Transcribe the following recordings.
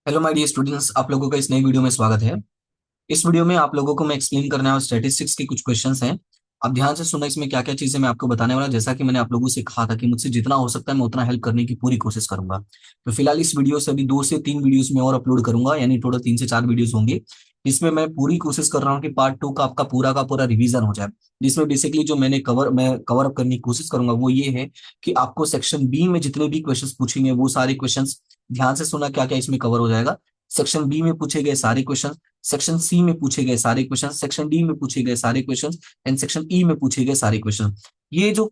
Hello my dear students, आप लोगों का इस नई वीडियो में स्वागत है। इस वीडियो में आप लोगों को मैं एक्सप्लेन करने वाला स्टैटिस्टिक्स के कुछ क्वेश्चंस हैं। आप ध्यान से सुनना, इसमें क्या क्या चीजें मैं आपको बताने वाला। जैसा कि मैंने आप लोगों से कहा था कि मुझसे जितना हो सकता है मैं उतना हेल्प करने की पूरी कोशिश करूंगा। तो फिलहाल इस वीडियो से अभी 2 से 3 वीडियोस में और अपलोड करूंगा, यानी टोटल 3 से 4 वीडियोस होंगे। इसमें मैं पूरी कोशिश कर रहा हूँ कि पार्ट 2 का पूरा रिवीजन हो जाए। जिसमें बेसिकली जो मैं कवर अप करने की कोशिश करूंगा वो ये है कि आपको सेक्शन बी में जितने भी क्वेश्चंस पूछेंगे वो सारे क्वेश्चंस, ध्यान से सुना क्या क्या इसमें कवर हो जाएगा। सेक्शन बी में पूछे गए सारे क्वेश्चन, सेक्शन सी में पूछे गए सारे क्वेश्चन, सेक्शन डी में पूछे गए सारे क्वेश्चन एंड सेक्शन ई में पूछे गए सारे क्वेश्चन। ये जो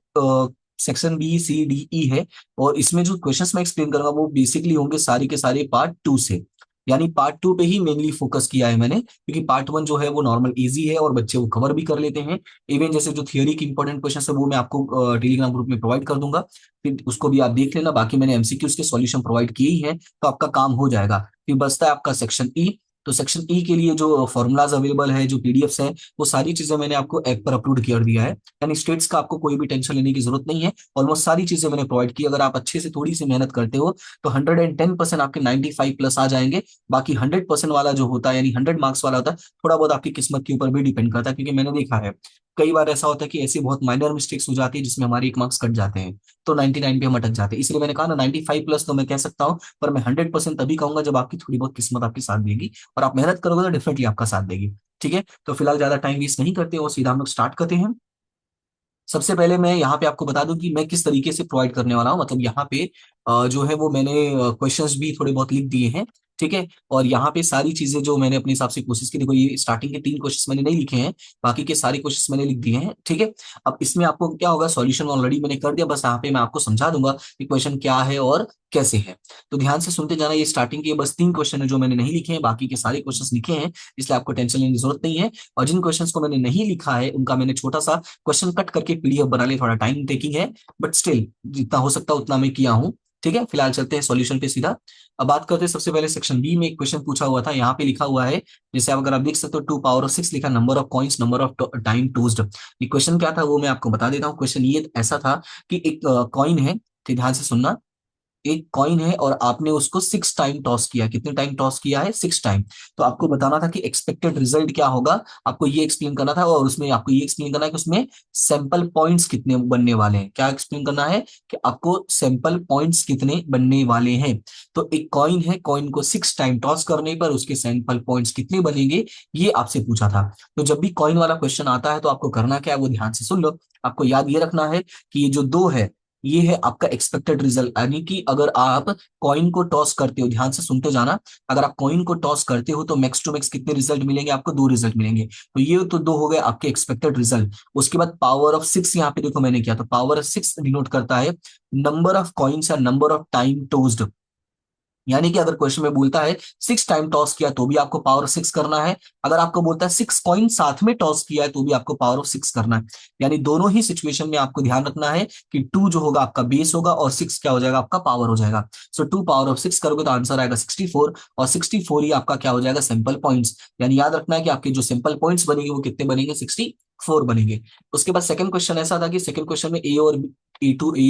section B C D E है, और इसमें जो क्वेश्चंस मैं एक्सप्लेन करूंगा वो बेसिकली होंगे सारे के सारे पार्ट 2 से। यानी पार्ट 2 पे ही मेनली फोकस किया है मैंने, क्योंकि पार्ट 1 जो है वो नॉर्मल इजी है और बच्चे वो कवर भी कर लेते हैं। इवन जैसे जो थियोरी के इंपॉर्टेंट क्वेश्चन है वो मैं आपको टेलीग्राम ग्रुप में प्रोवाइड कर दूंगा, फिर उसको भी आप देख लेना। बाकी मैंने एमसीक्यूज के सॉल्यूशन प्रोवाइड किए ही हैं, तो आपका काम हो जाएगा। फिर बचता है आपका सेक्शन ई। तो सेक्शन ई के लिए जो फॉर्मूलाज अवेलेबल है, जो पीडीएफ्स हैं, वो सारी चीजें मैंने आपको ऐप पर अपलोड कर दिया है। यानी स्टेट्स का आपको कोई भी टेंशन लेने की जरूरत नहीं है। ऑलमोस्ट सारी चीजें मैंने प्रोवाइड की। अगर आप अच्छे से थोड़ी सी मेहनत करते हो तो 110% आपके 95 प्लस आ जाएंगे। बाकी 100% वाला जो होता है, यानी 100 मार्क्स वाला होता है, थोड़ा बहुत आपकी किस्मत के ऊपर भी डिपेंड करता है। क्योंकि मैंने देखा है कई बार ऐसा होता है कि ऐसी बहुत माइनर मिस्टेक्स हो जाती है जिसमें हमारे 1 मार्क्स कट जाते हैं, तो 99 पे हम अटक जाते हैं। इसलिए मैंने कहा ना, 95 प्लस तो मैं कह सकता हूँ, पर मैं 100% तभी कहूंगा जब आपकी थोड़ी बहुत किस्मत आपके साथ देगी और आप मेहनत करोगे तो डेफिनेटली आपका साथ देगी। ठीक है, तो फिलहाल ज्यादा टाइम वेस्ट नहीं करते और सीधा हम लोग स्टार्ट करते हैं। सबसे पहले मैं यहाँ पे आपको बता दूं कि मैं किस तरीके से प्रोवाइड करने वाला हूँ। मतलब यहाँ पे जो है वो मैंने क्वेश्चंस भी थोड़े बहुत लिख दिए हैं। ठीक है, और यहाँ पे सारी चीजें जो मैंने अपने हिसाब से कोशिश की, देखो ये स्टार्टिंग के 3 क्वेश्चंस मैंने नहीं लिखे हैं, बाकी के सारे क्वेश्चंस मैंने लिख दिए हैं। ठीक है, अब इसमें आपको क्या होगा, सॉल्यूशन ऑलरेडी मैंने कर दिया, बस यहाँ पे मैं आपको समझा दूंगा कि क्वेश्चन क्या है और कैसे है। तो ध्यान से सुनते जाना। ये स्टार्टिंग के बस 3 क्वेश्चन है जो मैंने नहीं लिखे हैं, बाकी के सारे क्वेश्चन लिखे हैं, इसलिए आपको टेंशन लेने की जरूरत नहीं है। और जिन क्वेश्चंस को मैंने नहीं लिखा है उनका मैंने छोटा सा क्वेश्चन कट करके पीडीएफ बना लिया। थोड़ा टाइम टेकिंग है, बट स्टिल जितना हो सकता है उतना मैं किया हूँ। ठीक है, फिलहाल चलते हैं सॉल्यूशन पे सीधा। अब बात करते हैं सबसे पहले सेक्शन बी में एक क्वेश्चन पूछा हुआ था, यहाँ पे लिखा हुआ है, जैसे आप अगर आप देख सकते हो 2 पावर ऑफ 6 लिखा, number of coins, number of time tossed. ये क्वेश्चन क्या था वो मैं आपको बता देता हूँ। क्वेश्चन ये ऐसा था कि एक कॉइन है, तो ध्यान से सुनना। एक कॉइन है और आपने उसको 6 टाइम टॉस किया। कितने टाइम टॉस किया है? 6 टाइम। तो आपको बताना था कि एक्सपेक्टेड रिजल्ट क्या होगा, आपको ये एक्सप्लेन करना था। और उसमें आपको ये एक्सप्लेन करना है कि उसमें सैंपल पॉइंट्स कितने बनने वाले हैं। क्या एक्सप्लेन करना है कि आपको सैंपल पॉइंट्स कितने बनने वाले हैं। तो एक कॉइन है, कॉइन को 6 टाइम टॉस करने पर उसके सैंपल पॉइंट्स कितने बनेंगे, ये आपसे पूछा था। तो जब भी कॉइन वाला क्वेश्चन आता है तो आपको करना क्या है वो ध्यान से सुन लो। आपको याद ये रखना है कि ये जो 2 है, ये है आपका एक्सपेक्टेड रिजल्ट। यानी कि अगर आप कॉइन को टॉस करते हो, ध्यान से सुनते जाना, अगर आप कॉइन को टॉस करते हो तो मैक्स टू मैक्स कितने रिजल्ट मिलेंगे आपको? 2 रिजल्ट मिलेंगे। तो ये तो 2 हो गए आपके एक्सपेक्टेड रिजल्ट। उसके बाद पावर ऑफ 6 यहाँ पे देखो मैंने किया, तो पावर ऑफ 6 डिनोट करता है नंबर ऑफ कॉइन्स या नंबर ऑफ टाइम टोस्ड। यानी कि अगर क्वेश्चन में बोलता है 6 टाइम टॉस किया तो भी आपको पावर ऑफ 6 करना है। अगर आपको बोलता है 6 कॉइन साथ में टॉस किया है तो भी आपको पावर ऑफ 6 करना है। यानी दोनों ही सिचुएशन में आपको ध्यान रखना है कि 2 जो होगा आपका बेस होगा और 6 क्या हो जाएगा? आपका पावर हो जाएगा। सो 2 पावर ऑफ 6 करोगे तो आंसर आएगा 64, और 64 ही आपका क्या हो जाएगा? Simple points. यानी याद रखना है कि आपके जो सिंपल पॉइंट्स बनेंगे वो कितने बनेंगे? 64 बनेंगे। उसके बाद सेकंड क्वेश्चन ऐसा था कि सेकंड क्वेश्चन में ए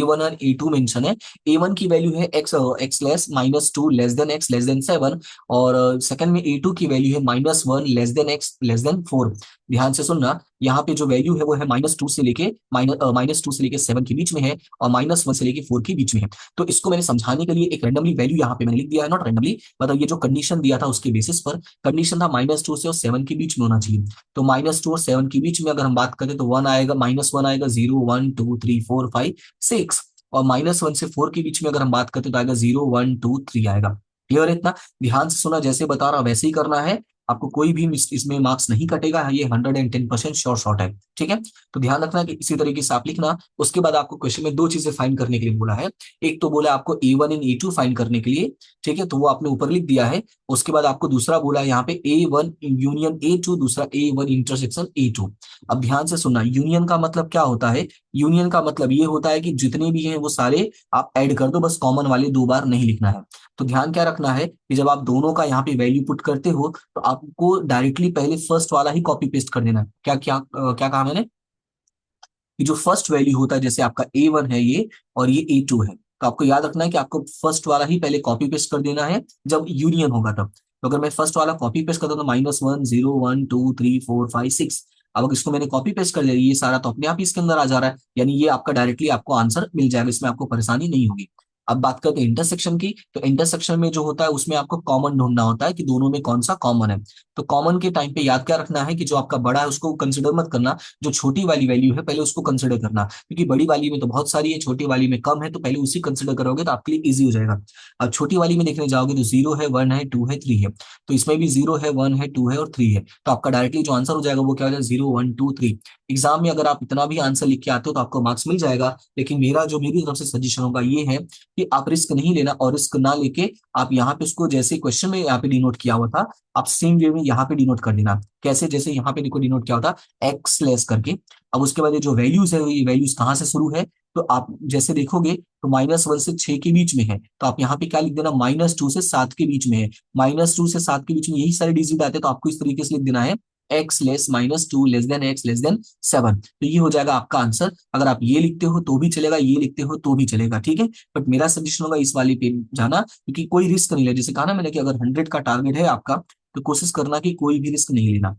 वन और ए टू मेंशन है। ए वन की वैल्यू है x less -2 less than x less than 7, और सेकंड में ए टू की वैल्यू है -1 less than x less than 4। ध्यान से सुनना, यहाँ पे जो वैल्यू है वो है -2 से लेके 7 के बीच में है, और -1 से लेके 4 के बीच में है। तो इसको मैंने समझाने के लिए एक रैंडमली वैल्यू यहाँ पे मैंने लिख दिया है, नॉट रैंडमली, मतलब ये जो कंडीशन दिया था उसके बेसिस पर। कंडीशन था -2 से और 7 के बीच में होना चाहिए। तो -2 और 7 के बीच में अगर हम बात करें तो 1 आएगा, -1 आएगा, 0 1 2 3 4 5 6, और -1 से 4 के बीच में अगर हम बात करते तो आएगा 0 1 2 3 आएगा। क्लियर है इतना? ध्यान से सुना, जैसे बता रहा वैसे ही करना है। आपको कोई भी इसमें मार्क्स नहीं कटेगा, ये 110% श्योर शॉट है। ठीक है, तो ध्यान रखना कि इसी तरीके से आप लिखना। उसके बाद आपको क्वेश्चन में 2 चीजें फाइंड करने के लिए बोला है। एक तो बोला आपको A one in A two find करने के लिए, ठीक है, तो वो आपने ऊपर लिख दिया है। उसके बाद आपको दूसरा बोला है यहाँ पे ए वन यूनियन ए टू, दूसरा ए वन इंटरसेक्शन ए टू। अब ध्यान से सुनना, यूनियन का मतलब क्या होता है? यूनियन का मतलब ये होता है कि जितने भी हैं वो सारे आप ऐड कर दो, बस कॉमन वाले 2 बार नहीं लिखना है। तो ध्यान क्या रखना है कि जब आप दोनों का यहाँ पे वैल्यू पुट करते हो तो आपको डायरेक्टली पहले फर्स्ट वाला ही कॉपी पेस्ट कर देना है। क्या क्या क्या कहा मैंने? कि जो फर्स्ट वैल्यू होता है, जैसे आपका ए वन है ये और ये ए टू है, तो आपको याद रखना है कि आपको फर्स्ट वाला ही पहले कॉपी पेस्ट कर देना है जब यूनियन होगा तब। तो अगर मैं फर्स्ट वाला कॉपी पेस्ट करता हूँ तो -1 0 1 2 3 4 5 6, अब अगर इसको मैंने कॉपी पेस्ट कर दिया ये सारा तो अपने आप ही इसके अंदर आ जा रहा है, यानी ये आपका डायरेक्टली आपको आंसर मिल जाएगा, इसमें आपको परेशानी नहीं होगी। अब बात करते हैं इंटरसेक्शन की, तो इंटरसेक्शन में जो होता है उसमें आपको कॉमन ढूंढना होता है कि दोनों में कौन सा कॉमन है। तो कॉमन के टाइम पे याद क्या रखना है कि जो आपका बड़ा है उसको कंसिडर मत करना, जो छोटी वाली वैल्यू है पहले उसको कंसिडर करना, क्योंकि बड़ी वाली में तो बहुत सारी है, छोटी वाली में कम है, तो पहले उसी कंसिडर करोगे तो आपके लिए इजी हो जाएगा। अब छोटी वाली में देखने जाओगे तो 0 है 1 है 2 है 3 है, तो इसमें भी 0 है 1 है 2 है और 3 है, तो आपका डायरेक्टली जो आंसर हो जाएगा वो क्या हो जाएगा 0 1 2 3। एग्जाम में अगर आप इतना भी आंसर लिख के आते हो तो आपको मार्क्स मिल जाएगा, लेकिन मेरी तरफ से सजेशन होगा ये है कि आप रिस्क नहीं लेना, और रिस्क ना लेके आप यहाँ पे उसको जैसे क्वेश्चन में यहाँ पे डिनोट किया हुआ था आप सेम वे में यहाँ पे डिनोट कर देना। कैसे? जैसे यहाँ पे देखो डिनोट किया होता एक्स लेस करके। अब उसके बाद ये जो वैल्यूज है ये वैल्यूज कहाँ से शुरू है, तो आप जैसे देखोगे तो -1 से 6 के बीच में है, तो आप यहाँ पे क्या लिख देना -2 से 7 के बीच में है, -2 से 7 के बीच में यही सारे डिजिट आते हैं, तो आपको इस तरीके से लिख देना है x less -2 less than x less than 7। तो ये हो जाएगा आपका आंसर। अगर आप ये लिखते हो तो भी चलेगा, ये लिखते हो तो भी चलेगा, ठीक है। बट मेरा सजेशन होगा इस वाले पे जाना, क्योंकि कोई रिस्क नहीं ले, जैसे कहा ना मैंने कि अगर 100 का टारगेट है आपका तो कोशिश करना कि कोई भी रिस्क नहीं लेना,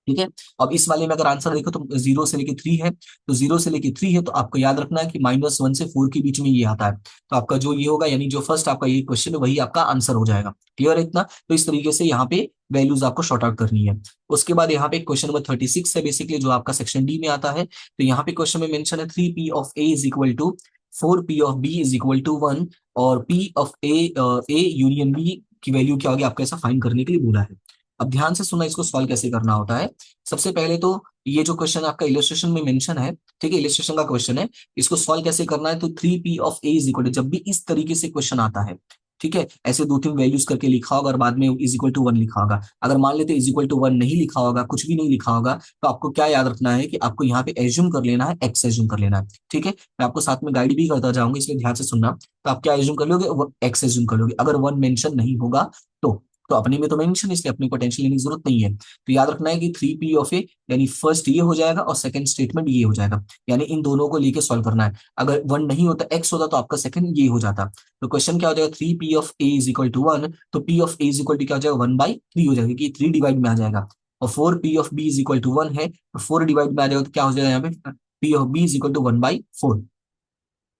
ठीक है। अब इस वाले में अगर आंसर देखो तो 0 से लेके 3 है, तो 0 से लेके 3 है, तो आपको याद रखना है कि -1 से 4 के बीच में ये आता है, तो आपका जो ये होगा यानी जो फर्स्ट आपका ये क्वेश्चन है वही आपका आंसर हो जाएगा। क्लियर है इतना? तो इस तरीके से यहाँ पे वैल्यूज आपको शॉर्ट आउट करनी है। उसके बाद यहाँ पे क्वेश्चन नंबर 36 है बेसिकली, जो आपका सेक्शन डी में आता है। तो यहाँ पे क्वेश्चन में मेंशन है 3p of a is equal to 4p of b is equal to 1, और p of a union b की वैल्यू क्या होगी आपको ऐसा फाइंड करने के लिए बोला है। अब ध्यान से सुनना इसको सॉल्व कैसे करना होता है। सबसे पहले तो ये जो क्वेश्चन आपका इलस्ट्रेशन में मेंशन है, ठीक है, इलस्ट्रेशन का क्वेश्चन है, इसको सॉल्व कैसे करना है, तो 3p of a is equal to, जब भी इस तरीके से क्वेश्चन आता है, ठीक है, ऐसे दो तीन वैल्यूज करके लिखा होगा और बाद में इज इक्वल टू 1 लिखा होगा। अगर मान लेते इज इक्वल टू 1 नहीं लिखा होगा, कुछ भी नहीं लिखा होगा, तो आपको क्या याद रखना है कि आपको यहाँ पे एज्यूम कर लेना है, एक्स एज्यूम कर लेना है, ठीक है। मैं आपको साथ में गाइड भी करता जाऊंगा, इसलिए ध्यान से सुनना। तो आप क्या एज्यूम कर लोगे, एक्स एज्यूम कर लोगे, अगर 1 मेंशन नहीं होगा तो अपने में तो मेंशन, इसलिए अपने को टेंशन लेने की जरूरत नहीं है। तो याद रखना है कि 3p ऑफ ए यानी फर्स्ट ये हो जाएगा और सेकंड स्टेटमेंट ये हो जाएगा, यानी इन दोनों को लेके सॉल्व करना है। अगर 1 नहीं होता एक्स होता तो आपका सेकंड ये हो जाता। तो क्वेश्चन क्या हो जाएगा, 3p of A is equal to 1, तो p of A is equal to क्या हो जाएगा 1/3 हो जाएगा, कि 3 डिवाइड में आ जाएगा। और 4p of b is equal to 1 है, तो 4 डिवाइड में आ जाएगा, तो क्या हो जाएगा यहाँ पे p of b is equal to 1/4।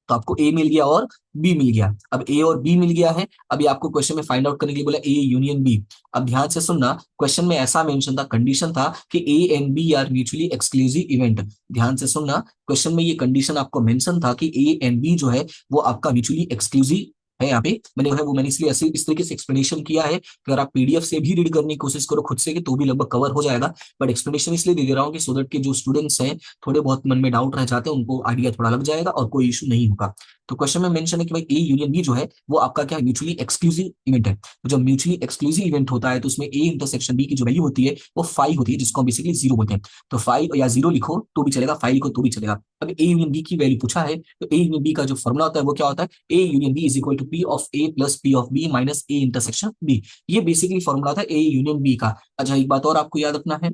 तो आपको ए मिल गया और बी मिल गया। अब ए और बी मिल गया है, अभी आपको क्वेश्चन में फाइंड आउट करने के लिए बोला ए यूनियन बी। अब ध्यान से सुनना, क्वेश्चन में ऐसा मेंशन था, कंडीशन था कि A and B are mutually exclusive event. ध्यान से सुनना, क्वेश्चन में ये कंडीशन आपको मेंशन था कि ए एंड बी जो है वो आपका म्यूचुअली एक्सक्लूसिव है। यहाँ पे मैंने इसलिए इस तरीके से एक्सप्लेनेशन किया है कि अगर आप पीडीएफ से भी रीड करने की कोशिश करो खुद से कि तो भी लगभग कवर हो जाएगा, बट एक्सप्लेनेशन इसलिए दे रहा हूँ कि सो दैट के जो स्टूडेंट्स हैं थोड़े बहुत मन में डाउट रह जाते हैं उनको आइडिया थोड़ा लग जाएगा और कोई इशू नहीं होगा। तो क्वेश्चन में मेंशन है कि भाई ए यूनियन बी जो है वो आपका क्या म्यूचुअली एक्सक्लूसिव इवेंट है। तो जब म्यूचुअली एक्सक्लूसिव इवेंट होता है तो उसमें ए इंटरसेक्शन बी की जो वैल्यू होती है वो 5 होती है, जिसको हम बेसिकली 0 बोलते हैं। तो 5 या 0 लिखो तो भी चलेगा, 5 लिखो तो भी चलेगा। अब ए यूनियन बी की वैल्यू पूछा है, तो ए यूनियन बी का जो फॉर्मुला होता है वो क्या होता है, A union B is equal to P of A plus P of B minus A intersection B. ये बेसिकली फॉर्मुला था ए यूनियन बी का। अच्छा एक बात और आपको याद रखना है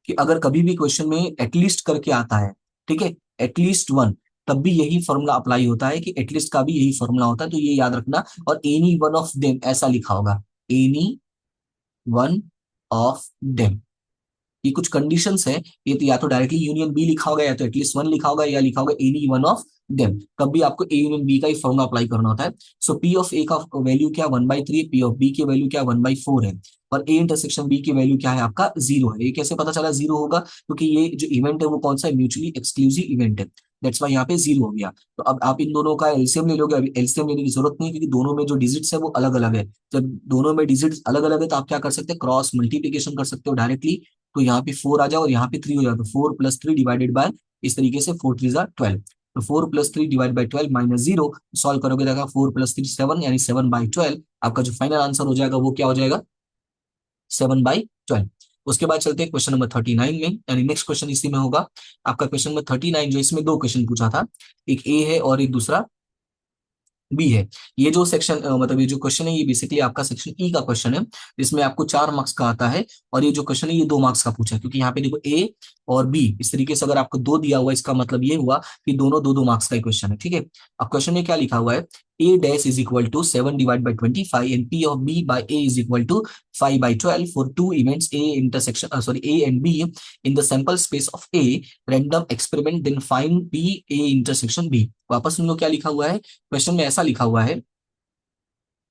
कि अगर कभी भी क्वेश्चन में एटलीस्ट करके आता है, ठीक है, एटलीस्ट वन, तब भी यही फॉर्मूला अप्लाई होता है कि एटलीस्ट का भी यही फॉर्मूला होता है, तो ये याद रखना। और एनी वन ऑफ देम ऐसा लिखा होगा, एनी वन ऑफ देम। ये कुछ कंडीशंस है, ये तो या तो डायरेक्टली यूनियन बी लिखा होगा या तो एटलीस्ट वन लिखा होगा या लिखा होगा एनी वन ऑफ देम, तब भी आपको ए यूनियन बी का ही फॉर्मूला अप्लाई करना होता है। सो पी ऑफ ए का वैल्यू क्या 1/3, पी ऑफ बी की वैल्यू क्या 1/4 है, और ए इंटरसेक्शन बी की वैल्यू क्या है आपका 0 है। ये कैसे पता चला 0 होगा, क्योंकि ये जो इवेंट है वो कौन सा है, म्यूचुअली एक्सक्लूसिव इवेंट है, दैट्स वाई यहाँ पे 0 हो गया। तो अब आप इन दोनों का एलसीएम ले लोगे, अभी एलसीएम लेने की जरूरत नहीं है क्योंकि दोनों में जो डिजिट्स है वो अलग अलग है। जब दोनों में डिजिट्स अलग अलग है तो आप क्या कर सकते हैं, क्रॉस मल्टीप्लीकेशन कर सकते हो डायरेक्टली। तो यहाँ पे 4 आ जाओ और यहाँ पे 3 हो जाए, तो 4 + 3 डिवाइडेड बाय, इस तरीके से 4 3 12। तो 4 + 3 डिवाइड बाय 12 माइनस 0 सॉल्व करोगे तो 4 + 3 7, यानी 7/12। आपका जो फाइनल आंसर हो जाएगा वो क्या हो जाएगा 7/12। उसके बाद चलते हैं क्वेश्चन नंबर 39 में, यानी नेक्स्ट क्वेश्चन इसी में होगा आपका क्वेश्चन नंबर 39, जो इसमें दो क्वेश्चन पूछा था, एक ए है और एक दूसरा बी है। ये जो सेक्शन मतलब ये जो क्वेश्चन है ये बेसिकली आपका सेक्शन ई का क्वेश्चन है, जिसमें आपको 4 मार्क्स का आता है। और ये जो क्वेश्चन है ये 2 मार्क्स का पूछा है, क्योंकि यहाँ पे देखो ए और बी इस तरीके से अगर आपको दो दिया हुआ है, इसका मतलब ये हुआ कि दोनों 2-2 मार्क्स का ही क्वेश्चन है। ठीक है, अब क्वेश्चन में क्या लिखा हुआ है, A dash is equal to 7/25 and P of B by A is equal to 5/12 for two events A intersection sorry A and B in the sample space of a random experiment then find B A intersection B. वापस सुन लो क्या लिखा हुआ है, question में ऐसा लिखा हुआ है,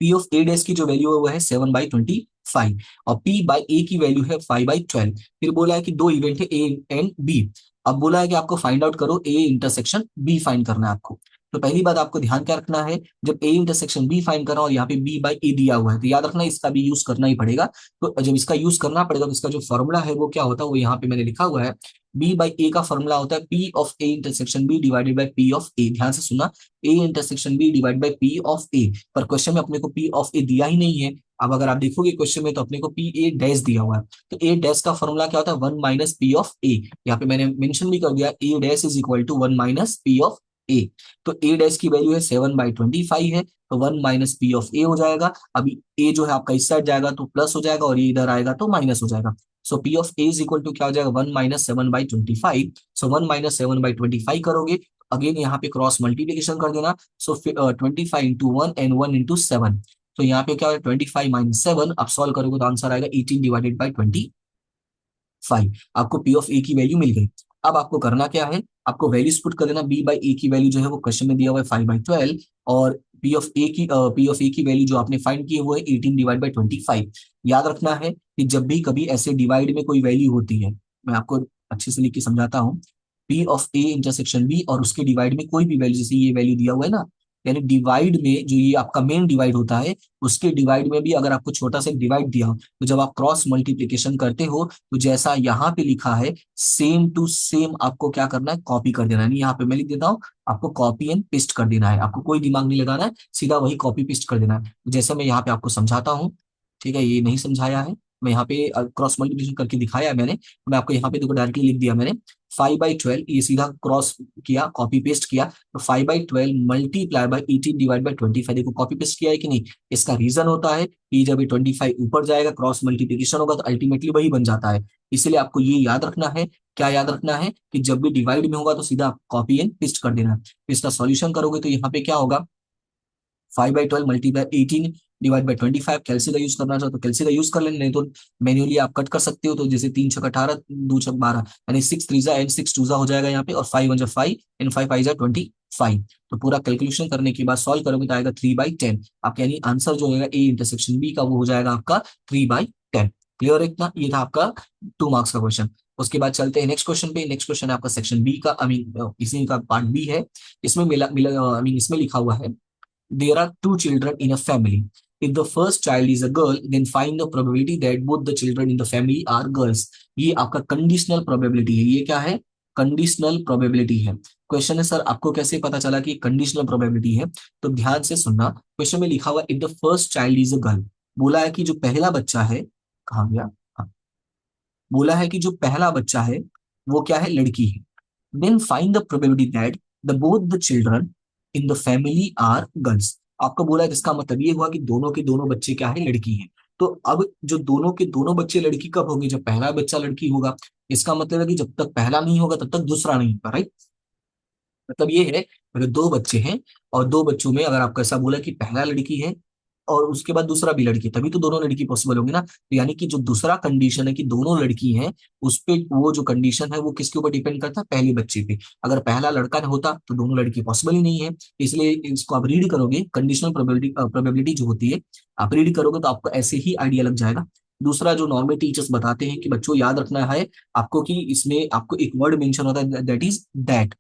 पी ऑफ ए डैश की जो वैल्यू है वो है 7/25 और पी बाई ए की वैल्यू है 5/12। फिर बोला है कि दो इवेंट है ए एंड बी। अब बोला है कि आपको फाइंड आउट करो ए इंटरसेक्शन बी फाइंड करना है आपको। तो पहली बात आपको ध्यान क्या रखना है, जब ए इंटरसेक्शन बी फाइंड करना और यहाँ पे बी बाई ए दिया हुआ है तो याद रखना इसका भी यूज करना ही पड़ेगा। तो जब इसका यूज करना पड़ेगा तो इसका जो फॉर्मूला है वो क्या होता है, वो यहाँ पे मैंने लिखा हुआ है, बी बाई ए का फॉर्मूला होता है P of A intersection B divided by P of A. ध्यान से सुना, A intersection B divide by P of A. पर क्वेश्चन में अपने को पी ऑफ ए दिया ही नहीं है। अब अगर आप देखोगे क्वेश्चन में तो अपने को पी ए डैश दिया हुआ है, तो ए डैश का फॉर्मूला क्या होता है, 1-पी ऑफ ए। यहाँ पे मैंने मेंशन भी कर दिया, A dash is equal to 1-पी ऑफ ए। तो ए डैश की वैल्यू है 7/25 है, तो 1-पी ऑफ ए हो जाएगा। अभी ए जो है आपका इस साइड जाएगा तो प्लस हो जाएगा और ये इधर आएगा तो माइनस हो जाएगा। So P of A is equal to क्या हो जाएगा, 1-7/25। सो 1-7/25 करोगे, अगेन यहाँ पे क्रॉस मल्टीप्लीकेशन कर देना। सो 25 into 1 एंड 1 into 7। तो यहाँ पे क्या है, 25 - 7। आप सॉल्व करोगे तो आंसर आएगा 18/25। आपको पी ऑफ ए की वैल्यू मिल गई। अब आपको करना क्या है, आपको वैल्यूज पुट कर देना। बी बाई ए की वैल्यू जो है वो क्वेश्चन में दिया हुआ है 5/12 और पी ऑफ ए की वैल्यू जो आपने फाइंड की है वो है 18/25। याद रखना है कि जब भी कभी ऐसे डिवाइड में कोई वैल्यू होती है, मैं आपको अच्छे से लिख के समझाता हूँ, P of A intersection B और उसके डिवाइड में कोई भी वैल्यू, जैसे ये वैल्यू दिया हुआ है ना, यानी डिवाइड में जो ये आपका मेन डिवाइड होता है उसके डिवाइड में भी अगर आपको छोटा सा डिवाइड दिया हो तो जब आप क्रॉस मल्टीप्लीकेशन करते हो तो जैसा यहाँ पे लिखा है सेम टू सेम आपको क्या करना है, कॉपी कर देना है। यहाँ पे मैं लिख देता हूँ, आपको कॉपी एंड पेस्ट कर देना है, आपको कोई दिमाग नहीं लगाना है, सीधा वही कॉपी पेस्ट कर देना है। जैसे मैं यहाँ पे आपको समझाता हूँ, ठीक है, ये नहीं समझाया है, मैं यहाँ पे क्रॉस मल्टीप्लिकेशन करके दिखाया है मैंने, तो मैं आपको यहाँ पे देखो डायरेक्टली लिख दिया मैंने 5/12, ये सीधा क्रॉस किया, कॉपी पेस्ट किया, तो 5/12 मल्टीप्लाई बाई 18/25। देखो कॉपी पेस्ट किया है कि नहीं। इसका रीजन होता है कि जब ये 25 ऊपर जाएगा क्रॉस मल्टीप्लिकेशन होगा तो अल्टीमेटली वही बन जाता है। इसलिए आपको ये याद रखना है, क्या याद रखना है, कि जब भी डिवाइड में होगा तो सीधा कॉपी एंड पेस्ट कर देना है। इसका सॉल्यूशन करोगे तो यहाँ पे क्या होगा, 5/12 मल्टीप्लाई 18/25। कैलसी का यूज करना चाहो तो कैलसी का यूज कर लेना, नहीं तो मैन्युअली आप कट कर सकते हो। तो जैसे 3 × 6 = 18, 2 × 6 = 12, यानी 6 × 3 एंड 6 × 2 हो जाएगा यहाँ पे, और 5 × 1 = 5 एंड 5 × 5 = 25। तो पूरा कैलकुलेशन करने के बाद सॉल्व करोगे तो आएगा 3/10। आपका यानी आंसर जो होगा ए इंटरसेक्शन बी का वो हो जाएगा आपका 3/10। क्लियर है इतना, ये था आपका 2 मार्क्स का क्वेश्चन। उसके बाद चलते हैं नेक्स्ट क्वेश्चन पे। नेक्स्ट क्वेश्चन है आपका सेक्शन बी का, आई मीन इसी का पार्ट बी है। इसमें मिला मिला आई मीन इसमें लिखा हुआ है, there are two children in a family. If the first child is a girl, then find the probability that both the children in the family are girls. ये आपका कंडीशनल प्रोबेबिलिटी है। ये क्या है, कंडीशनल प्रोबेबिलिटी है। Question है sir आपको कैसे पता चला कि कंडीशनल प्रोबेबिलिटी है, तो ध्यान से सुनना। क्वेश्चन में लिखा हुआ if the first child is a girl, बोला है कि जो पहला बच्चा है, कहाँ गया, हाँ, बोला है कि जो पहला बच्चा है वो क्या है, लड़की है। Then find the probability that the both the children in the family are girls. आपको बोला है, जिसका मतलब ये हुआ कि दोनों के दोनों बच्चे क्या है, लड़की हैं। तो अब जो दोनों के दोनों बच्चे लड़की कब होंगे, जब पहला बच्चा लड़की होगा। इसका मतलब है कि जब तक पहला नहीं होगा तब तक दूसरा नहीं होगा, राइट। मतलब ये है, अगर दो बच्चे हैं और दो बच्चों में अगर आपको ऐसा बोला कि पहला लड़की है और उसके बाद दूसरा भी लड़की, तभी तो दोनों लड़की पॉसिबल होंगे ना। तो यानी कि जो दूसरा कंडीशन है कि दोनों लड़की हैं, उस पे वो जो कंडीशन है वो किसके ऊपर डिपेंड करता है, पहले बच्चे पे। अगर पहला लड़का होता तो दोनों लड़की पॉसिबल ही नहीं है। इसलिए इसको आप रीड करोगे, कंडीशनल प्रोबेबिलिटी जो होती है आप रीड करोगे तो आपको ऐसे ही आइडिया लग जाएगा। दूसरा जो नॉर्मल टीचर्स बताते हैं कि बच्चों याद रखना है आपको कि इसमें आपको एक वर्ड मेंशन होता है, that is that,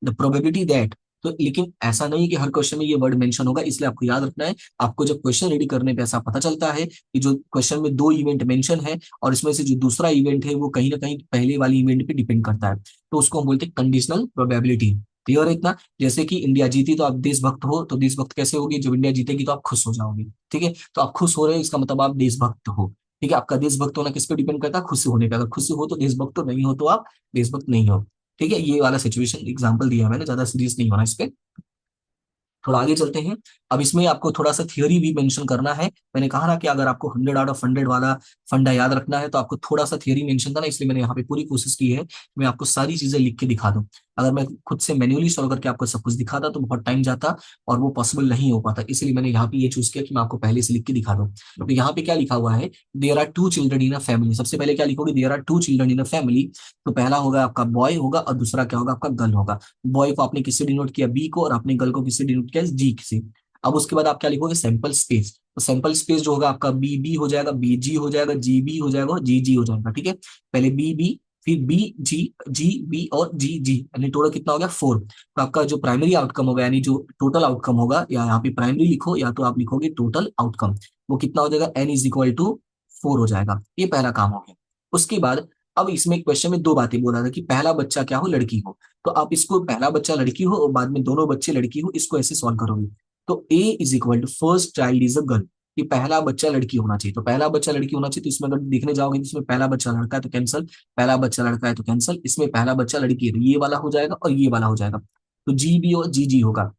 the probability that. तो लेकिन ऐसा नहीं कि हर क्वेश्चन में ये वर्ड मेंशन होगा, इसलिए आपको याद रखना है। आपको जब क्वेश्चन रेडी करने पे ऐसा पता चलता है कि जो क्वेश्चन में दो इवेंट मेंशन है और इसमें से जो दूसरा इवेंट है वो कहीं ना कहीं पहले वाली इवेंट पे डिपेंड करता है, तो उसको हम बोलते हैं कंडीशनल प्रोबेबिलिटी। क्लियर है इतना। जैसे कि इंडिया जीती तो आप देशभक्त हो, तो देशभक्त कैसे होगी, जब इंडिया जीतेगी तो आप खुश हो जाओगे। ठीक है, तो आप खुश हो रहे हो इसका मतलब आप देशभक्त हो। ठीक है, आपका देशभक्त होना किस पे डिपेंड करता है, खुशी होने पे। अगर खुशी हो तो देशभक्त हो, नहीं हो तो आप देशभक्त नहीं हो। ठीक है, ये वाला सिचुएशन एग्जांपल दिया मैंने, ज्यादा सीरियस नहीं होना इस पे। थोड़ा आगे चलते हैं। अब इसमें आपको थोड़ा सा थियोरी भी मेंशन करना है। मैंने कहा ना कि अगर आपको 100 आउट ऑफ 100 वाला फंडा याद रखना है तो आपको थोड़ा सा थियोरी मेंशन था ना, इसलिए मैंने यहाँ पे पूरी कोशिश की है कि मैं आपको सारी चीजें लिख के दिखा दूं। अगर मैं खुद से मैन्युअली सॉल्व करके आपको सब कुछ दिखाता तो बहुत टाइम जाता और वो पॉसिबल नहीं हो पाता, इसलिए मैंने यहाँ पे ये चूज किया कि मैं आपको पहले से लिख के दिखा दूं। तो यहाँ पे क्या लिखा हुआ है, there are two children in a family. सबसे पहले क्या लिखोगे, there are two children in a family. तो पहला होगा आपका बॉय होगा और दूसरा क्या होगा आपका गर्ल होगा। बॉय को आपने किससे डिनोट किया, बी को, और आपने गर्ल को किससे डिनोट किया, जी से। अब उसके बाद आप क्या लिखोगे, सैंपल स्पेस। तो सैंपल स्पेस जो होगा आपका बी बी हो जाएगा, बी जी हो जाएगा, जी बी हो जाएगा, जी जी हो जाएगा। ठीक है, पहले बी बी, फिर बी जी, जी बी और जी जी, यानी टोटल कितना हो गया 4। तो आपका जो प्राइमरी आउटकम होगा, यानी जो टोटल आउटकम होगा, या यहाँ पे प्राइमरी लिखो या तो आप लिखोगे टोटल आउटकम, वो कितना हो जाएगा, एन इज इक्वल टू 4 हो जाएगा। ये पहला काम हो गया। उसके बाद अब इसमें क्वेश्चन में दो बातें बोला था कि पहला बच्चा क्या हो, लड़की हो। तो आप इसको पहला बच्चा लड़की हो और बाद में दोनों बच्चे लड़की हो, इसको ऐसे सॉल्व करोगे। तो A is equal to first child is a girl, कि पहला बच्चा लड़की होना चाहिए। तो पहला बच्चा लड़की होना चाहिए, तो इसमें अगर देखने जाओगे तो इसमें पहला बच्चा लड़का है तो कैंसल, पहला बच्चा लड़का है तो कैंसल, इसमें पहला बच्चा लड़की है तो ये वाला हो जाएगा और ये वाला हो जाएगा। तो जी बी और जी जी होगा।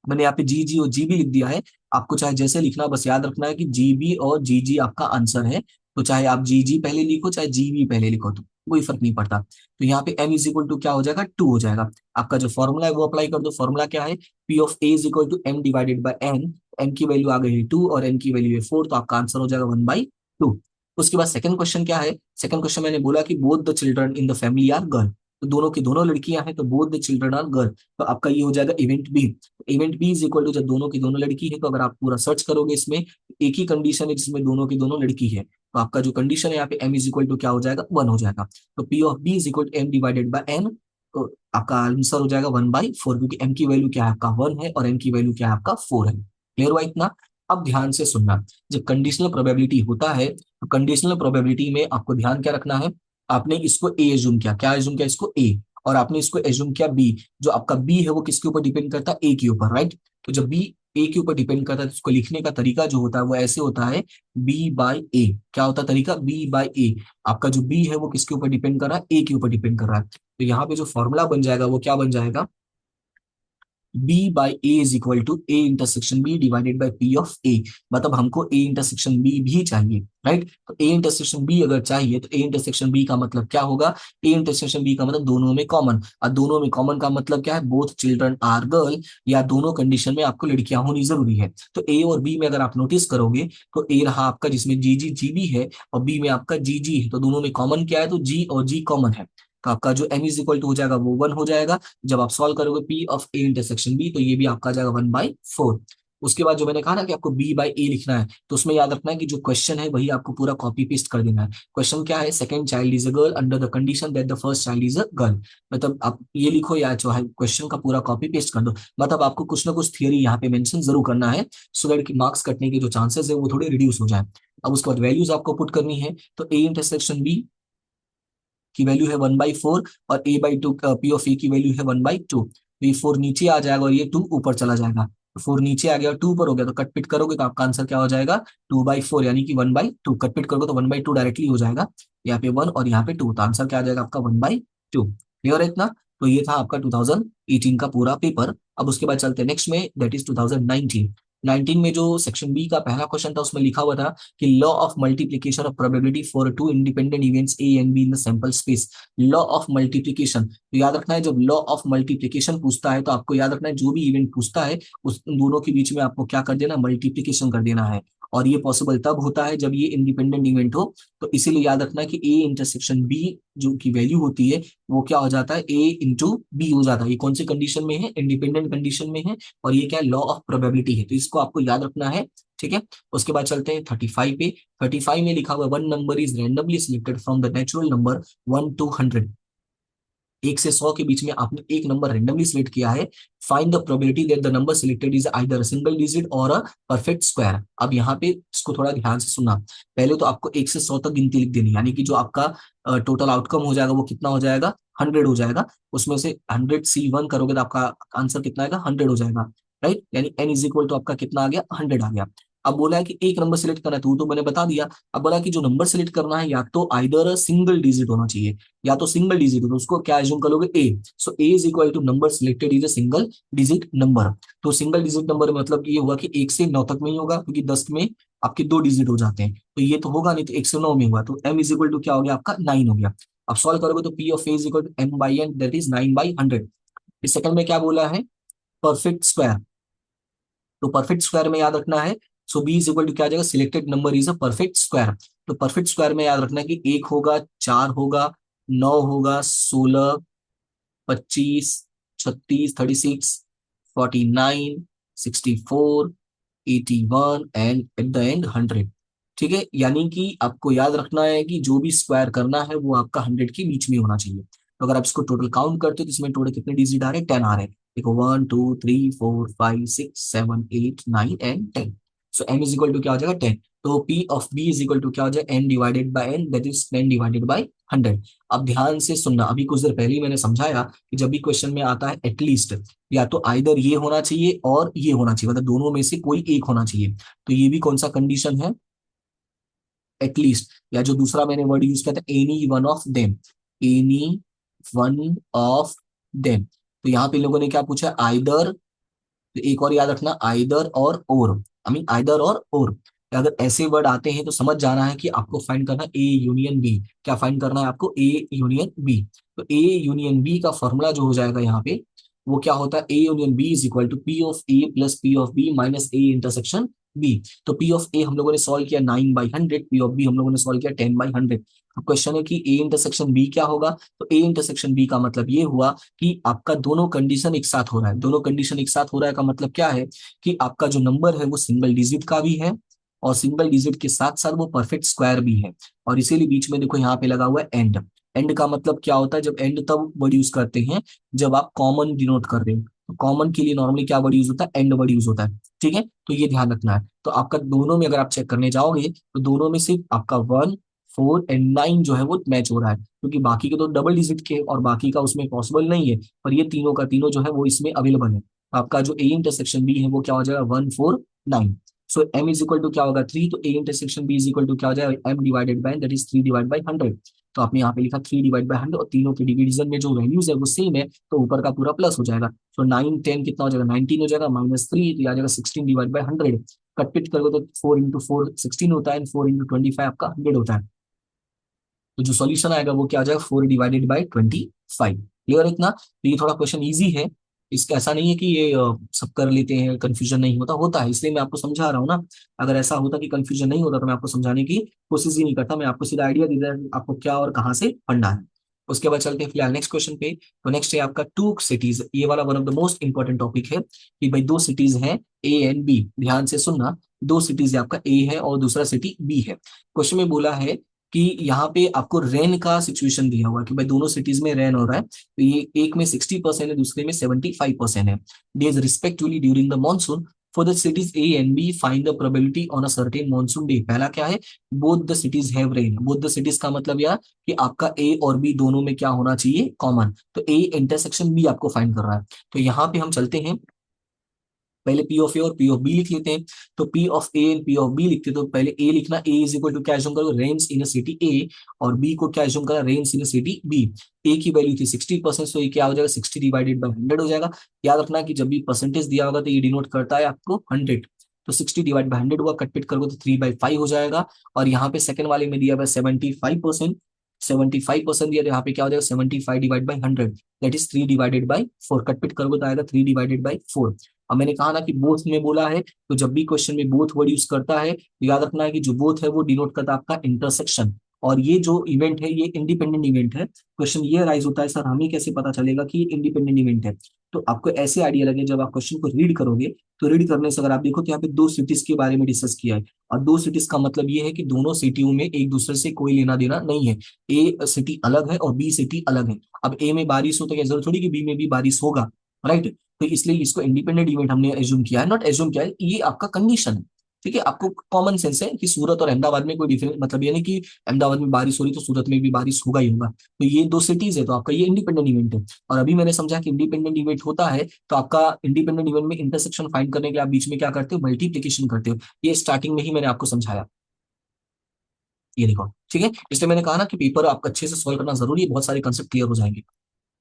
मैंने यहाँ पे जी जी और जी बी लिख दिया है। आपको चाहे जैसे लिखना, बस याद रखना है कि जी बी और जी जी आपका आंसर है। तो चाहे आप जी जी पहले लिखो चाहे जी बी पहले लिखो, तो कोई फर्क नहीं पड़ता। तो यहाँ पे m इज इक्वल टू क्या हो जाएगा, 2 हो जाएगा। आपका जो फॉर्मूला है वो अप्लाई कर दो। फॉर्मूला क्या है, P of A is equal to M divided by N. N की वैल्यू आ गई है 2 और एन की वैल्यू है 4, तो आपका आंसर हो जाएगा 1/2। उसके बाद सेकंड क्वेश्चन क्या है, सेकंड क्वेश्चन मैंने बोला कि both the children in the family are girl. तो दोनों की दोनों लड़कियां हैं, तो both the children are girl. तो आपका ये हो जाएगा event B. Event B is equal to, जब दोनों की दोनों लड़की है, तो अगर आप पूरा सर्च करोगे इसमें एक ही कंडीशन है जिसमें दोनों की दोनों लड़की है, तो आपका जो कंडीशन है यहाँ पे m इज इक्वल टू क्या हो जाएगा, 1 हो जाएगा। तो p of b is equal to m divided by n। तो आपका आंसर हो जाएगा 1/4, क्योंकि m की वैल्यू क्या है आपका 1 है और n की वैल्यू क्या है आपका 4 है। क्लियर हुआ इतना। अब ध्यान से सुनना, जब कंडीशनल प्रोबेबिलिटी होता है तो कंडीशनल प्रोबेबिलिटी में आपको ध्यान क्या रखना है, आपने इसको ए एज्यूम किया, क्या एज्यूम किया, इसको ए, और आपने इसको एज्यूम किया बी। जो आपका बी है वो किसके ऊपर डिपेंड करता है, ए के ऊपर, राइट। तो जब बी ए के ऊपर डिपेंड करता है तो उसको लिखने का तरीका जो होता है वो ऐसे होता है, बी बाई ए। क्या होता है तरीका, बी बाई ए। आपका जो बी है वो किसके ऊपर डिपेंड कर रहा है, ए के ऊपर डिपेंड कर रहा है। तो यहाँ पे जो फॉर्मूला बन जाएगा वो क्या बन जाएगा, B by A is equal to A intersection B divided by P of A. मतलब हमको ए इंटरसेक्शन बी भी चाहिए, राइट। तो ए इंटरसेक्शन बी अगर चाहिए तो ए इंटरसेक्शन बी का मतलब क्या होगा, ए इंटरसेक्शन बी का मतलब दोनों में कॉमन। और दोनों में कॉमन का मतलब क्या है, बोथ चिल्ड्रन आर गर्ल, या दोनों कंडीशन में आपको लड़कियां होनी जरूरी है। तो ए और बी में अगर आप नोटिस करोगे तो ए रहा आपका जिसमें जी जी जी बी है, और बी में आपका जी जी है, तो दोनों में कॉमन क्या है, तो जी और जी कॉमन है। तो आपका जो m इज इक्वल टू हो जाएगा वो 1 हो जाएगा। जब आप सॉल्व करोगे p of a intersection b, तो ये भी आपका आ जाएगा 1/4। उसके बाद जो मैंने कहा ना कि आपको b बाई ए लिखना है, तो उसमें याद रखना है कि जो क्वेश्चन है वही आपको पूरा कॉपी पेस्ट कर देना है। क्वेश्चन क्या है, second child is a girl under the condition that the first child is a girl. मतलब आप ये लिखो या जो है क्वेश्चन का पूरा कॉपी पेस्ट कर दो। मतलब आपको कुछ ना कुछ थियरी यहाँ पे मेंशन जरूर करना है, सो दैट कि मार्क्स कटने के जो चांसेस है वो थोड़े रिड्यूस हो जाए। अब उसके बाद वैल्यूज आपको पुट करनी है। तो a इंटरसेक्शन b की वैल्यू है 1/4, और a/2 पी ऑफ ए की वैल्यू है 1/2। तो ये 4 नीचे आ जाएगा और ये 2 ऊपर चला जाएगा। तो 4 नीचे आ गया और 2 ऊपर हो गया, तो कट पिट करोगे तो आपका आंसर क्या हो जाएगा, 2/4, यानी कि 1/2। कट पिट करोगे तो 1/2 डायरेक्टली हो जाएगा, यहाँ पे 1 और यहाँ पे 2, तो आंसर क्या आ जाएगा आपका 1/2। क्लियर है इतना। तो ये था आपका 2018 का पूरा पेपर। अब उसके बाद चलते हैं नेक्स्ट में, दैट इज 2019। 19 में जो सेक्शन बी का पहला क्वेश्चन था उसमें लिखा हुआ था कि law of multiplication of probability for two independent events A and B in the sample space. Law of multiplication, तो याद रखना है जब लॉ ऑफ मल्टीप्लीकेशन पूछता है तो आपको याद रखना है जो भी इवेंट पूछता है उस उन दोनों के बीच में आपको क्या कर देना, मल्टीप्लीकेशन कर देना है। और ये पॉसिबल तब होता है जब ये इंडिपेंडेंट इवेंट हो। तो इसीलिए याद रखना है कि ए इंटरसेक्शन बी जो की वैल्यू होती है वो क्या हो जाता है, ए इंटू बी हो जाता है। ये कौन सी कंडीशन में है, इंडिपेंडेंट कंडीशन में है, और ये क्या है, लॉ ऑफ प्रोबेबिलिटी है, तो इसको आपको याद रखना है। ठीक है। उसके बाद चलते हैं 35 पे। 35 में लिखा हुआ one number is randomly selected from the natural number 1 to 100। 1 से 100 के बीच में आपने एक नंबर रेंडमली सिलेक्ट किया है। Find the probability that the number selected is either single digit और अ परफेक्ट स्क्वायर। अब यहाँ पे इसको थोड़ा ध्यान से सुनना। पहले तो आपको 1 से 100 तक गिनती लिख देनी, यानी कि जो आपका टोटल आउटकम हो जाएगा वो कितना हो जाएगा, 100 हो जाएगा। उसमें से 100C1 करोगे तो आपका आंसर कितना आएगा, 100 हो जाएगा, राइट। यानी n इज इक्वल टू आपका कितना आ गया, 100 आ गया। अब बोला है कि एक नंबर सिलेक्ट करना है, तो मैंने बता दिया। अब बोला कि जो नंबर सिलेक्ट करना है या तो आइदर सिंगल डिजिट होना चाहिए, या तो सिंगल डिजिट हो, तो उसको क्या एज्यूम करोगे, A. So A is equal to number selected is a single digit number. तो सिंगल डिजिट नंबर मतलब ये हुआ कि 1 से 9 तक में ही होगा, क्योंकि 10 में आपके 2 डिजिट हो जाते हैं, तो ये तो होगा नहीं, तो 1 से 9 में हुआ, तो एम इज इक्वल टू क्या हो गया आपका 9 हो गया। अब सॉल्व करोगे तो P of A is equal to M by N, that is 9/100। इस सेकंड में क्या बोला है, परफेक्ट स्क्वायर। तो परफेक्ट स्क्वायर में याद रखना है, so B is equal to क्या आ जाएगा, selected number is a perfect square. तो परफेक्ट स्क्वायर में याद रखना है कि 1 होगा, 4 होगा, 9 होगा, 16, 25, 36, 36, 49, 64, 81 एंड एट द एंड 100। ठीक है, यानी कि आपको याद रखना है कि जो भी स्क्वायर करना है वो आपका 100 के बीच में होना चाहिए। तो अगर आप इसको टोटल काउंट करते हो तो इसमें टोटल कितने डिजिट आ रहे हैं, 10 आ रहे हैं। देखो 1, 2, 3, 4, 5, 6, 7, 8, 9 and 10। So M is equal to क्या हो जाएगा 10। तो P of B is equal to क्या हो जाएगा, N divided by N, that is 10 divided by 100। अब ध्यान से सुनना, अभी कुछ देर पहले ही मैंने समझाया कि जब भी क्वेश्चन में आता है एटलीस्ट, या तो आइदर ये होना चाहिए और ये होना चाहिए, मतलब दोनों में से कोई एक होना चाहिए। तो ये भी कौन सा कंडीशन है, एटलीस्ट। या जो दूसरा मैंने वर्ड यूज किया था, any one of them, any one of them. तो यहाँ पे लोगों ने क्या पूछा, आइदर। तो एक और याद रखना, आइदर और आई मीन आइदर और। अगर ऐसे वर्ड आते हैं तो समझ जाना है कि आपको फाइंड करना है ए यूनियन बी। क्या फाइंड करना है आपको, ए यूनियन बी। तो ए यूनियन बी का फॉर्मूला जो हो जाएगा यहाँ पे, वो क्या होता है, A union B is equal to P of A plus P of B minus A intersection B. तो पी ऑफ ए हम लोगों ने सॉल्व किया 9/100, पी ऑफ बी हम लोगों ने सॉल्व किया 10/100। अब क्वेश्चन है कि ए इंटरसेक्शन बी क्या होगा। तो ए इंटरसेक्शन बी का मतलब ये हुआ कि आपका दोनों कंडीशन एक साथ हो रहा है। दोनों कंडीशन एक साथ हो रहा है का मतलब क्या है, कि आपका जो नंबर है वो सिंगल डिजिट का भी है, और सिंगल डिजिट के साथ साथ वो परफेक्ट स्क्वायर भी है। और इसीलिए बीच में देखो यहाँ पे लगा हुआ है एंड। एंड का मतलब क्या होता है, जब एंड तब वर्ड यूज करते हैं जब आप कॉमन डिनोट कर रहे हो। तो कॉमन के लिए नॉर्मली क्या वर्ड यूज होता है, एंड वर्ड यूज होता है। ठीक है, तो ये ध्यान रखना है। तो आपका दोनों में अगर आप चेक करने जाओगे तो दोनों में सिर्फ आपका 1, 4 एंड 9 जो है वो मैच हो रहा है, क्योंकि बाकी के तो डबल डिजिट के और बाकी का उसमें पॉसिबल नहीं है। पर ये तीनों का तीनों जो है वो इसमें अवेलेबल है। आपका जो ए इंटरसेक्शन बी है वो क्या हो जाएगा, 1, 4, 9। So M is equal to क्या होगा 3, तो A intersection B is equal to क्या हो जाएगा, M divided by that is 3/100। तो आपने यहाँ पे लिखा 3/100, और तीनों के डिवीजन में जो वैल्यूज है वो सेम है, तो ऊपर का पूरा प्लस हो जाएगा। तो 9, 10 कितना हो जाएगा, 19 हो जाएगा, -3 तो आ जाएगा 16/100। कट पिट करोगे तो 4 × 4 16 होता है, 4 × 25 आपका 100 होता है। तो जो सॉल्यूशन आएगा वो क्या आ जाएगा, 4/25। क्लियर इतना, तो ये थोड़ा क्वेश्चन इजी है। इसका ऐसा नहीं है कि ये सब कर लेते हैं, कंफ्यूजन नहीं होता, होता है, इसलिए मैं आपको समझा रहा हूँ ना। अगर ऐसा होता कि कंफ्यूजन नहीं होता तो मैं आपको समझाने की कोशिश ही नहीं करता, मैं आपको सीधा आइडिया दे देता आपको क्या और कहाँ से पढ़ना है। उसके बाद चलते हैं फिलहाल नेक्स्ट क्वेश्चन पे। तो नेक्स्ट है आपका टू सिटीज, ये वाला one of the most important topic है कि भाई दो सिटीज हैं ए एंड बी। ध्यान से सुनना, दो सिटीज आपका ए है और दूसरा सिटी बी है। क्वेश्चन में बोला है कि यहाँ पे आपको रेन का सिचुएशन दिया हुआ है कि भाई दोनों सिटीज में रेन हो रहा है, तो ये एक में 60% है, दूसरे में 75% है, days respectively during the monsoon. For the cities A and B find the probability on a certain monsoon day. पहला क्या है, both the cities have rain. Both the cities का मतलब यह कि आपका ए और बी दोनों में क्या होना चाहिए, कॉमन। तो ए इंटरसेक्शन बी आपको फाइंड कर रहा है। तो यहाँ पे हम चलते हैं, पहले पी ऑफ ए और पी ऑफ बी लिख लेते हैं। तो P of A and P of B लिखते हैं, तो पहले ए लिखना, ए इज इक्वल टू क्या एज्यूम करो, रेन्स इन सिटी ए, और बी को क्या एज्यूम करा, rains in city B. A की वैल्यू थी 60%, तो ये क्या हो जाएगा, 60/100 हो जाएगा। याद रखना कि जब भी परसेंटेज दिया होगा तो ये डिनोट करता है आपको 100। तो 60/100 हुआ, कट पिट करोगे तो 3/5 हो जाएगा। और यहाँ पे सेकंड वाले में दिया हुआ 75%, 75% दिया, तो यहाँ पे क्या हो जाएगा, 75/100, दैट इज 3/4। कट पिट करोगे तो आएगा 3/4। अब मैंने कहा ना कि बोथ में बोला है, तो जब भी क्वेश्चन में बोथ वर्ड यूज करता है तो याद रखना है कि जो बोथ है वो डिनोट करता है आपका इंटरसेक्शन। और ये जो इवेंट है ये इंडिपेंडेंट इवेंट है। क्वेश्चन ये राइज होता है, सर हमें कैसे पता चलेगा कि ये इंडिपेंडेंट इवेंट है। तो आपको ऐसे आइडिया लगे जब आप क्वेश्चन को रीड करोगे, तो रीड करने से अगर आप देखो तो यहाँ पे दो सिटीज के बारे में डिस्कस किया है, और दो सिटीज का मतलब ये है कि दोनों सिटियों में एक दूसरे से कोई लेना देना नहीं है। ए सिटी अलग है और बी सिटी अलग है। अब ए में बारिश हो तो क्या जरूरत थोड़ी कि बी में भी बारिश होगा, राइट। तो इसलिए इसको इंडिपेंडेंट इवेंट हमने एज्यूम किया है, नॉट एज्यूम किया है, ये आपका कंडीशन है। ठीक है, आपको कॉमन सेंस है कि सूरत और अहमदाबाद में कोई डिफरेंस, मतलब ये नहीं कि अहमदाबाद में बारिश हो रही तो सूरत में भी बारिश होगा ही होगा। तो ये दो सिटीज है, तो आपका ये इंडिपेंडेंट इवेंट है। और अभी मैंने समझा कि इंडिपेंडेंट इवेंट होता है तो आपका इंडिपेंडेंट इवेंट में इंटरसेक्शन फाइंड करने के लिए आप बीच में क्या करते हो, मल्टीप्लीकेशन करते हो। ये स्टार्टिंग में ही मैंने आपको समझाया, ये देखो, ठीक है। इसलिए मैंने कहा ना कि पेपर आपका अच्छे से सॉल्व करना जरूरी है, बहुत सारे कंसेप्ट क्लियर हो जाएंगे।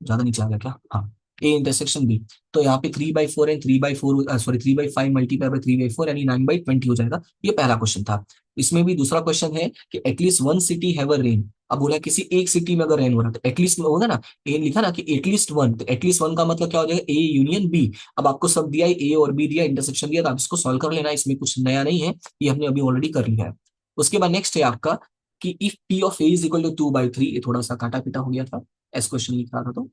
ज्यादा नीचे आ गया क्या, हाँ। ए इंटरसेक्शन बी, तो यहाँ पे 3/4 एंड 3/4, सॉरी 3/5 मल्टीप्लाई बाय 3/4 यानी 9/20 हो जाएगा। ये पहला क्वेश्चन था। इसमें भी दूसरा क्वेश्चन है कि at least one city have a rain. अब बोला किसी एक सिटी में अगर रेन हो रहा है तो एटलीस्ट होगा ना, ए लिखा ना कि एटलीस्ट वन, तो एटलीस्ट वन का मतलब क्या हो जाएगा, ए यूनियन बी। अब आपको सब दिया है, ए और बी दिया, इंटरसेक्शन दिया, तो आप इसको सॉल्व कर लेना, इसमें कुछ नया नहीं है, ये हमने अभी ऑलरेडी कर लिया है। उसके बाद नेक्स्ट है आपका कि if P of A is equal to 2/3, ये थोड़ा सा काटा पीटा हो गया था, ऐसा क्वेश्चन लिख रहा था तो।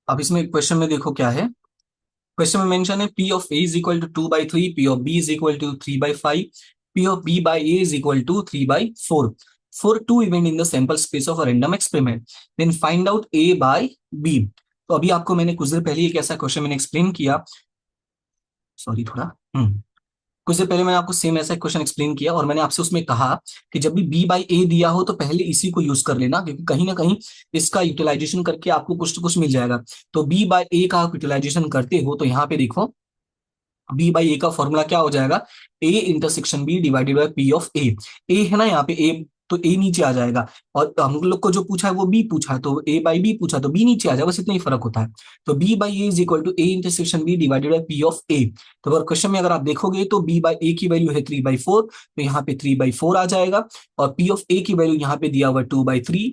अब इसमें क्वेश्चन में देखो क्या है, क्वेश्चन में मेंशन है P of A is equal to 2/3, P of B is equal to 3/5, P of B by A is equal to 3/4 for two event in the sample space of a random experiment, then find out A by B. तो अभी आपको मैंने कुछ देर पहले एक ऐसा question मैंने explain किया, सॉरी थोड़ा, कुछ देर पहले मैंने आपको सेम ऐसा क्वेश्चन एक्सप्लेन किया और मैंने आपसे उसमें कहा कि जब भी बी बाई ए दिया हो तो पहले इसी को यूज कर लेना, क्योंकि कहीं ना कहीं इसका यूटिलाइजेशन करके आपको कुछ तो कुछ मिल जाएगा। तो बी बाई ए का आप यूटिलाइजेशन करते हो तो यहाँ पे देखो, बी बाई ए का फॉर्मूला क्या हो जाएगा, A intersection B divided by P of A. A है ना यहाँ पे ए, तो ए नीचे आ जाएगा, और हम लोग को जो पूछा है वो बी पूछा है, तो ए बाई बी पूछा तो बी नीचे आ जाएगा, बस इतना ही फर्क होता है। तो B by A is equal to A intersection B divided by P of A. तो अगर क्वेश्चन में अगर आप देखोगे तो बी बाई ए की वैल्यू है 3/4, तो यहाँ पे 3/4 आ जाएगा, और पी ऑफ ए की वैल्यू यहाँ पे दिया हुआ 2/3,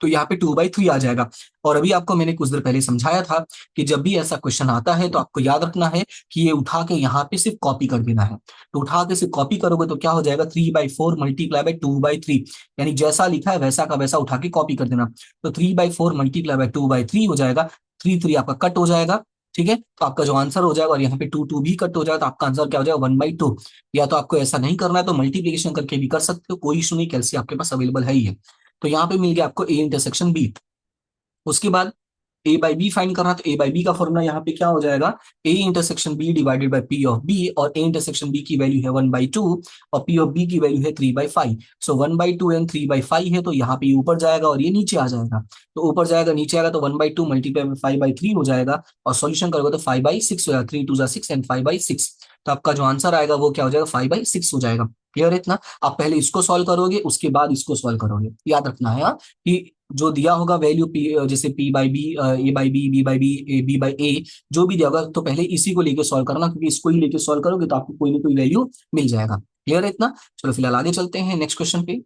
तो यहाँ पे 2/3 आ जाएगा। और अभी आपको मैंने कुछ देर पहले समझाया था कि जब भी ऐसा क्वेश्चन आता है तो आपको याद रखना है कि ये उठा के यहाँ पे सिर्फ कॉपी कर देना है। तो उठा के सिर्फ कॉपी करोगे तो क्या हो जाएगा, 3/4 मल्टीप्लाई बाय 2/3, यानी जैसा लिखा है वैसा का वैसा उठा के कॉपी कर देना। तो 3/4 मल्टीप्लाई बाय 2/3 हो जाएगा, 3 आपका कट हो जाएगा, ठीक है। तो आपका जो आंसर हो जाएगा, और यहाँ पे 2 भी कट हो जाएगा, तो आपका आंसर क्या हो जाएगा, 1/2। या तो आपको ऐसा नहीं करना है तो मल्टीप्लीकेशन करके भी कर सकते हो, कोई इशू नहीं, कैलसी आपके पास अवेलेबल है ही है। तो यहाँ पे मिल गया आपको ए इंटरसेक्शन बी। उसके बाद ए बाई बी फाइंड करना, तो ए बाई बी का फॉर्मूला यहाँ पे क्या हो जाएगा, A intersection B divided by P of B, और ए इंटरसेक्शन बी की वैल्यू है 1/2 और पी ऑफ बी की वैल्यू है 3/5। सो 1/2 एंड 3/5 है, तो यहाँ पे ऊपर जाएगा और ये नीचे आ जाएगा। तो ऊपर जाएगा नीचे आएगा तो 1/2 मल्टीप्लाई में 5/3 हो जाएगा, और सॉल्यूशन करोगे तो 5/6 हो जाएगा, 3 2 6 एंड 5/6। तो आपका जो आंसर आएगा वो क्या हो जाएगा, 5/6 हो जाएगा। क्लियर है इतना, आप पहले इसको सॉल्व करोगे उसके बाद इसको सॉल्व करोगे, याद रखना है हाँ, कि जो दिया होगा वैल्यू पी, जैसे P by B, A by B by B, B by A, जो भी दिया होगा तो पहले इसी को लेके सॉल्व करना, क्योंकि इसको ही लेके सॉल्व करोगे तो आपको कोई ना कोई वैल्यू मिल जाएगा। क्लियर है इतना, चलो फिलहाल आगे चलते हैं नेक्स्ट क्वेश्चन पे।